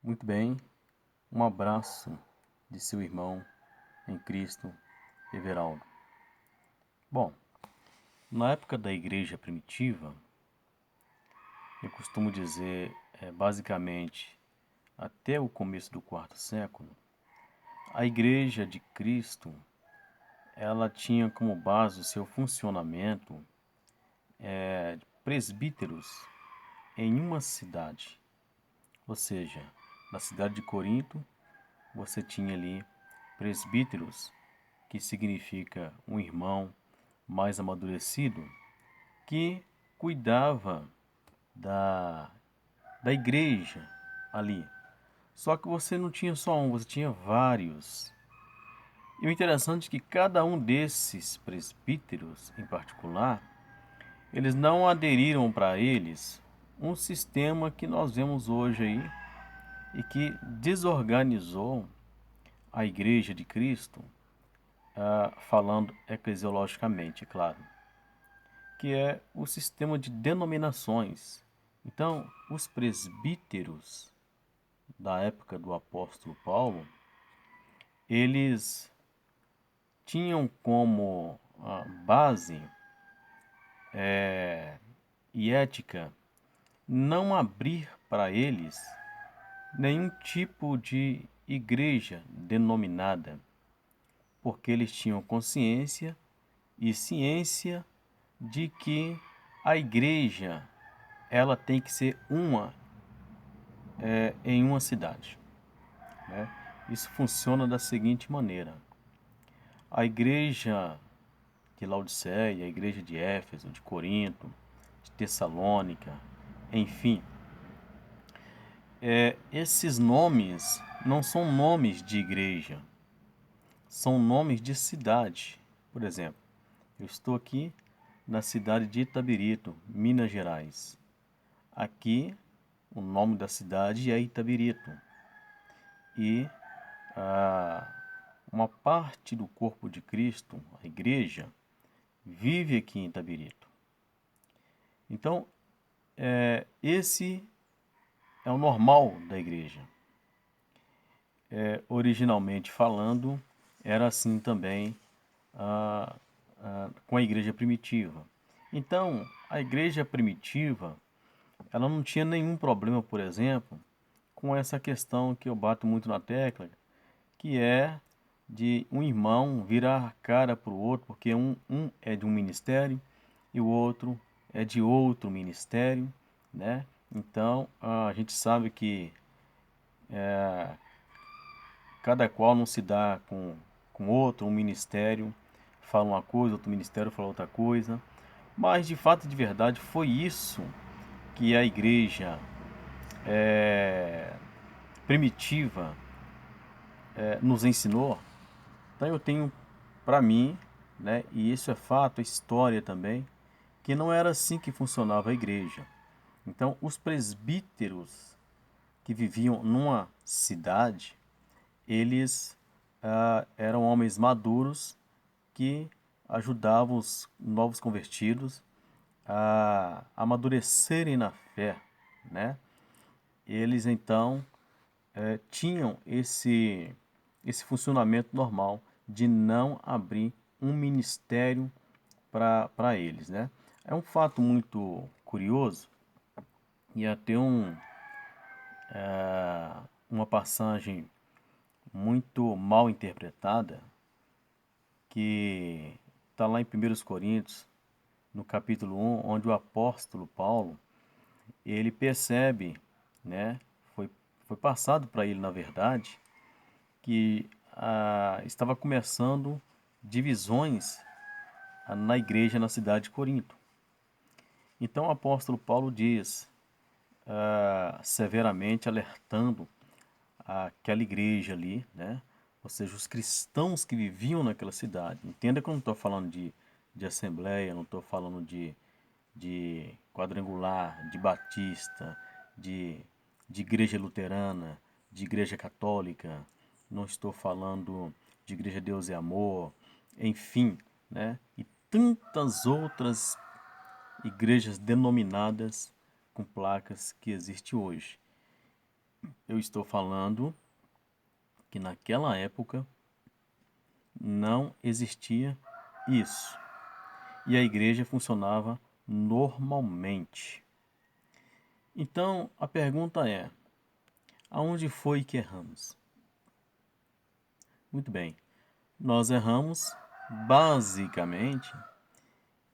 Muito bem, um abraço de seu irmão em Cristo, Everaldo. Bom, na época da igreja primitiva, eu costumo dizer, basicamente, até o começo do quarto século, a igreja de Cristo, ela tinha como base o seu funcionamento presbíteros em uma cidade. Ou seja, na cidade de Corinto, você tinha ali presbíteros, que significa um irmão mais amadurecido, que cuidava da, da igreja ali. Só que você não tinha só um, você tinha vários. E o interessante é que cada um desses presbíteros em particular, eles não aderiram para eles um sistema que nós vemos hoje aí e que desorganizou a igreja de Cristo, falando eclesiologicamente, claro, que é o sistema de denominações. Então, os presbíteros da época do apóstolo Paulo, eles tinham como base e ética não abrir para eles nenhum tipo de igreja denominada, porque eles tinham consciência e ciência de que a igreja ela tem que ser uma em uma cidade, né? Isso funciona da seguinte maneira: a igreja de Laodiceia, a igreja de Éfeso, de Corinto, de Tessalônica, enfim, esses nomes não são nomes de igreja, são nomes de cidade. Por exemplo, eu estou aqui na cidade de Itabirito, Minas Gerais. Aqui, o nome da cidade é Itabirito. E ah, uma parte do corpo de Cristo, a igreja, vive aqui em Itabirito. Então, esse é o normal da igreja. Originalmente falando, era assim também com a igreja primitiva. Então, a igreja primitiva, ela não tinha nenhum problema, por exemplo, com essa questão que eu bato muito na tecla, que é de um irmão virar a cara para o outro, porque um é de um ministério e o outro é de outro ministério, né? Então, a gente sabe que cada qual não se dá com outro, um ministério fala uma coisa, outro ministério fala outra coisa, mas de fato, de verdade, foi isso que a igreja primitiva nos ensinou. Então eu tenho para mim, né, e isso é fato, é história também, que não era assim que funcionava a igreja. Então os presbíteros que viviam numa cidade, eles eram homens maduros que ajudavam os novos convertidos a amadurecerem na fé, né? Eles então tinham esse funcionamento normal de não abrir um ministério para eles, né? É um fato muito curioso e até uma passagem muito mal interpretada que está lá em 1 Coríntios, no capítulo 1, onde o apóstolo Paulo, ele percebe, né, foi passado para ele, na verdade, que estava começando divisões na igreja na cidade de Corinto. Então o apóstolo Paulo diz, severamente alertando aquela igreja ali, né? Ou seja, os cristãos que viviam naquela cidade. Entenda que eu não estou falando de assembleia, não estou falando de quadrangular, de batista, de, de igreja luterana, de igreja católica, não estou falando de igreja Deus é Amor, enfim, né? E tantas outras igrejas denominadas com placas que existe hoje. Eu estou falando que naquela época não existia isso. E a igreja funcionava normalmente. Então, a pergunta é: aonde foi que erramos? Muito bem, nós erramos basicamente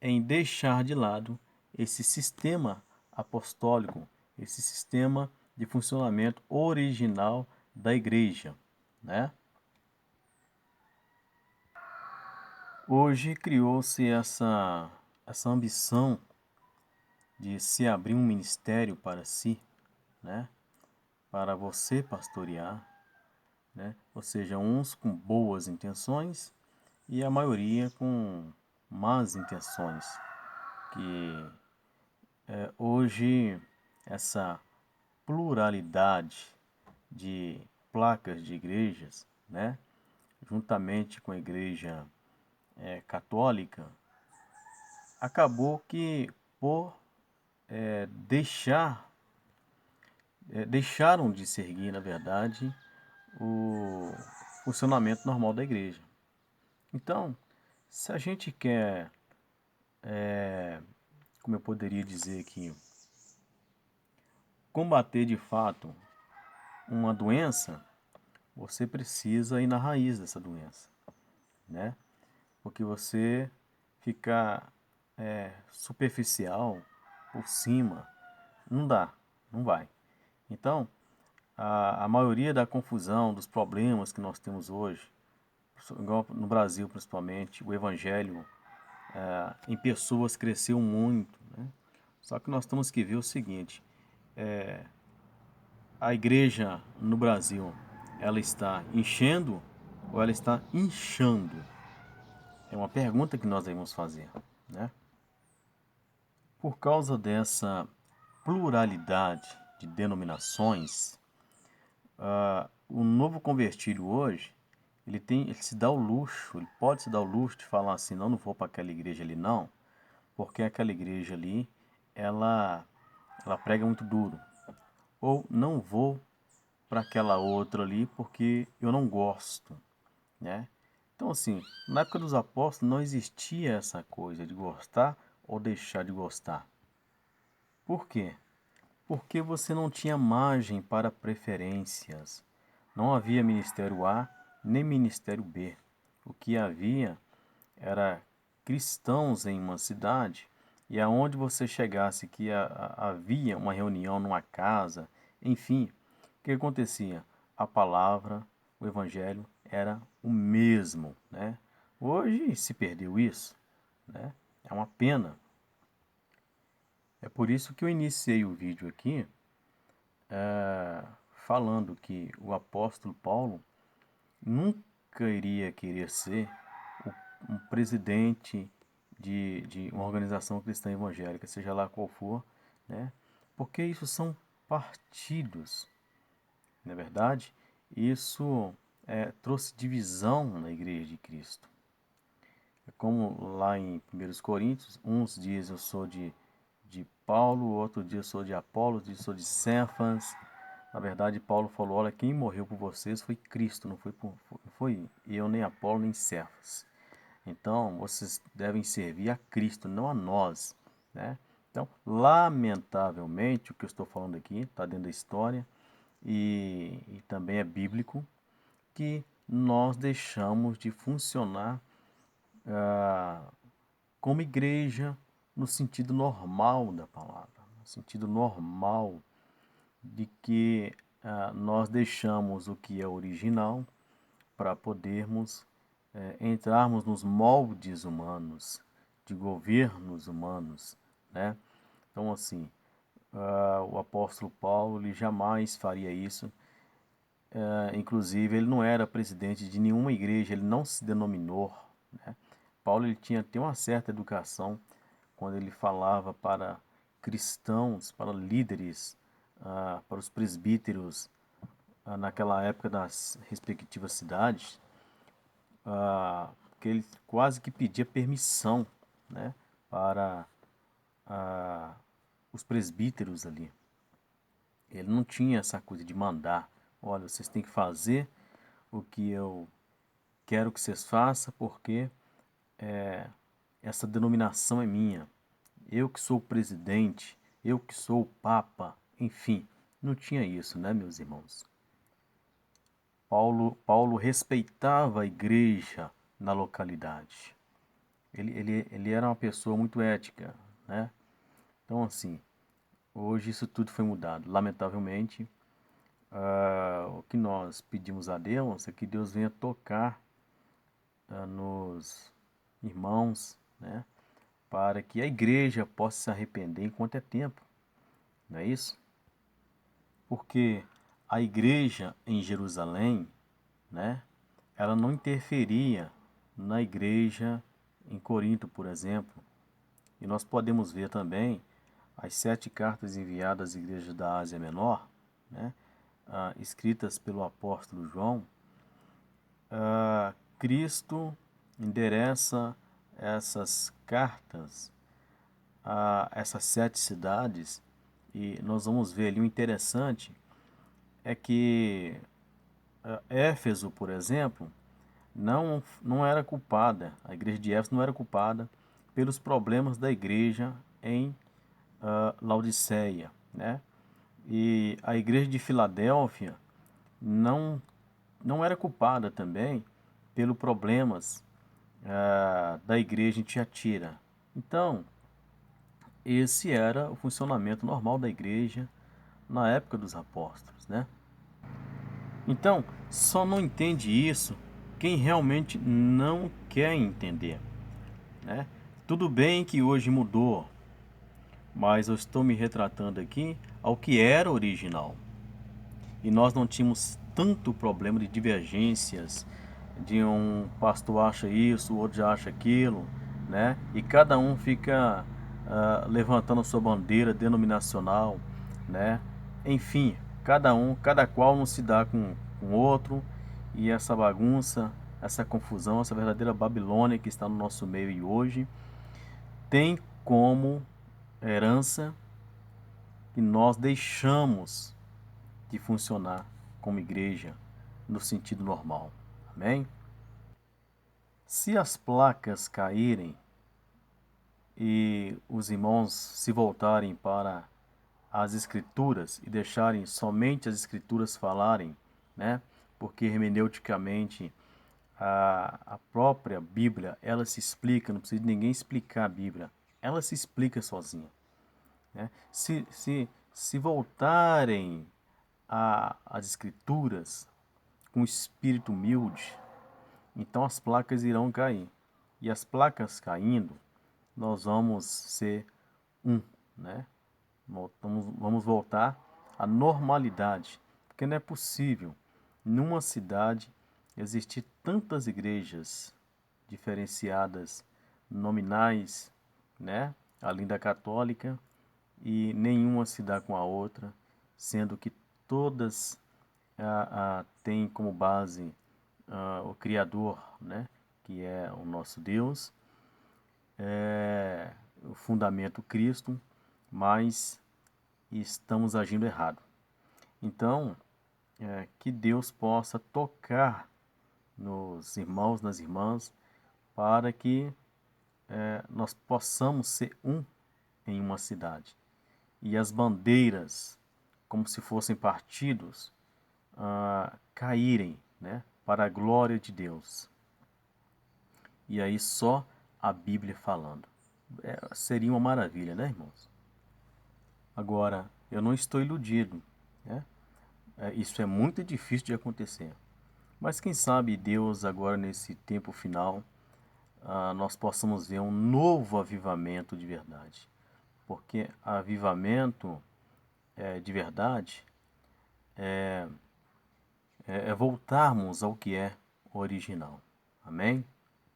em deixar de lado esse sistema apostólico, esse sistema de funcionamento original da igreja, né? Hoje criou-se essa ambição de se abrir um ministério para si, né? Para você pastorear, né? Ou seja, uns com boas intenções e a maioria com más intenções, que hoje essa pluralidade de placas de igrejas, né? Juntamente com a igreja católica, acabou que por deixaram de seguir, na verdade, o funcionamento normal da igreja. Então, se a gente quer, como eu poderia dizer aqui, combater de fato uma doença, você precisa ir na raiz dessa doença, né? Porque você ficar superficial, por cima, não dá, não vai. Então, a maioria da confusão, dos problemas que nós temos hoje, igual no Brasil principalmente, o evangelho em pessoas cresceu muito, né? Só que nós temos que ver o seguinte: a igreja no Brasil, ela está enchendo ou ela está inchando? É uma pergunta que nós devemos fazer, né? Por causa dessa pluralidade de denominações, o novo convertido hoje, ele se dá o luxo, ele pode se dar o luxo de falar assim: não, não vou para aquela igreja ali não, porque aquela igreja ali, ela, ela prega muito duro. Ou não vou para aquela outra ali porque eu não gosto, né? Então assim, na época dos apóstolos não existia essa coisa de gostar ou deixar de gostar. Por quê? Porque você não tinha margem para preferências. Não havia ministério A nem ministério B. O que havia era cristãos em uma cidade e aonde você chegasse que havia uma reunião numa casa, enfim, o que acontecia? A palavra, o evangelho era o mesmo, né? Hoje se perdeu isso, né? É uma pena. É por isso que eu iniciei o vídeo aqui falando que o apóstolo Paulo nunca iria querer ser um presidente de uma organização cristã evangélica, seja lá qual for, né? Porque isso são partidos, não é verdade? Isso trouxe divisão na igreja de Cristo. É como lá em 1 Coríntios, uns dias eu sou de Paulo, outro dia eu sou de Apolo, outro dia eu sou de Cefas. Na verdade, Paulo falou: olha, quem morreu por vocês foi Cristo, não foi eu, nem Apolo, nem Cefas. Então, vocês devem servir a Cristo, não a nós, né? Então, lamentavelmente, o que eu estou falando aqui está dentro da história e também é bíblico, que nós deixamos de funcionar como igreja no sentido normal da palavra, no sentido normal de que nós deixamos o que é original para podermos entrarmos nos moldes humanos, de governos humanos, né? Então, assim, o apóstolo Paulo ele jamais faria isso. Inclusive, ele não era presidente de nenhuma igreja, ele não se denominou, né? Paulo ele tinha até uma certa educação quando ele falava para cristãos, para líderes, para os presbíteros, naquela época das respectivas cidades, que ele quase que pedia permissão, né, para os presbíteros ali. Ele não tinha essa coisa de mandar. Olha, vocês têm que fazer o que eu quero que vocês façam, porque essa denominação é minha. Eu que sou o presidente, eu que sou o papa, enfim, não tinha isso, né, meus irmãos? Paulo respeitava a igreja na localidade. Ele era uma pessoa muito ética, né? Então, assim, hoje isso tudo foi mudado. Lamentavelmente, o que nós pedimos a Deus é que Deus venha tocar nos irmãos, né? Para que a igreja possa se arrepender enquanto é tempo, não é isso? Porque a igreja em Jerusalém, né? Ela não interferia na igreja em Corinto, por exemplo. E nós podemos ver também as 7 cartas enviadas às igrejas da Ásia Menor, né? Escritas pelo apóstolo João. Cristo endereça essas cartas a essas 7 cidades, e nós vamos ver ali o interessante é que Éfeso, por exemplo, não era culpada, a igreja de Éfeso não era culpada pelos problemas da igreja em Laodiceia, né? E a igreja de Filadélfia não, não era culpada também pelos problemas da igreja em Tiatira. Então, esse era o funcionamento normal da igreja na época dos apóstolos, né? Então, só não entende isso quem realmente não quer entender, né? Tudo bem que hoje mudou, mas eu estou me retratando aqui ao que era original. E nós não tínhamos tanto problema de divergências, de um pastor acha isso, o outro já acha aquilo, né? E cada um fica levantando a sua bandeira denominacional, né? Enfim, cada qual não se dá com o outro, e essa bagunça, essa confusão, essa verdadeira Babilônia que está no nosso meio hoje, tem como herança que nós deixamos de funcionar como igreja no sentido normal. Amém? Se as placas caírem e os irmãos se voltarem para as escrituras e deixarem somente as escrituras falarem, né? Porque hermeneuticamente a própria Bíblia, ela se explica, não precisa de ninguém explicar a Bíblia. Ela se explica sozinha, né? Se voltarem às escrituras com espírito humilde, então as placas irão cair. E as placas caindo, nós vamos ser um, né? Vamos voltar à normalidade, porque não é possível numa cidade existir tantas igrejas diferenciadas, nominais, né? Além da católica, e nenhuma se dá com a outra, sendo que todas têm como base o Criador, né? Que é o nosso Deus, o fundamento Cristo, mas estamos agindo errado. Então, que Deus possa tocar nos irmãos, nas irmãs, para que nós possamos ser um em uma cidade. E as bandeiras, como se fossem partidos, caírem, né, para a glória de Deus. E aí só a Bíblia falando. Seria uma maravilha, né, irmãos? Agora, eu não estou iludido, né? Isso é muito difícil de acontecer. Mas quem sabe Deus agora nesse tempo final, nós possamos ver um novo avivamento de verdade. Porque avivamento de verdade é voltarmos ao que é original. Amém?